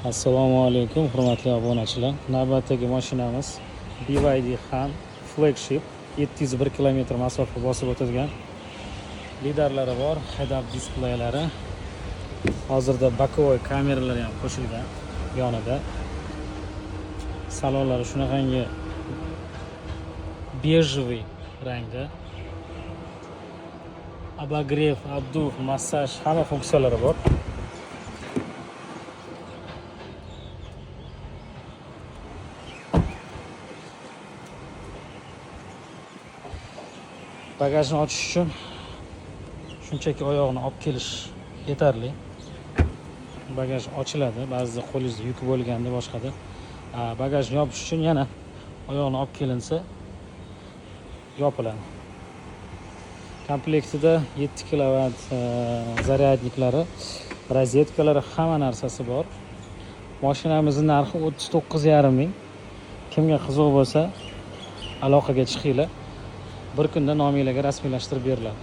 Assalomu alaykum, hurmatli obunachilar. Navbatdagi mashinamiz BYD Han Flagship 701 km masofa bosib o'tadigan. Lidarlari bor, head-up displeylari. Hozirda bokovoy kameralari ham qo'shilgan yonida. Salonlari shunaqangi bejevый rangda. Обогрев, обдув, massaj hamma funksiyalari bor. Bagajni ochish uchun shunchaki oyoqni olib kelish yetarli. Bagaj ochiladi, ba'zida qo'lingizda yuk bo'lganda boshqada. Bagajni yopish uchun yana oyoqni olib kelinsa yopiladi. Komplektida 7 kW zaryadniklari, rozetkalari, hamma narsasi bor. Mashinamizning narxi 39,5 ming. Kimga qiziq bo'lsa, aloqaga chiqinglar. Bir kunda nominglarga rasmiylashtirib beriladi.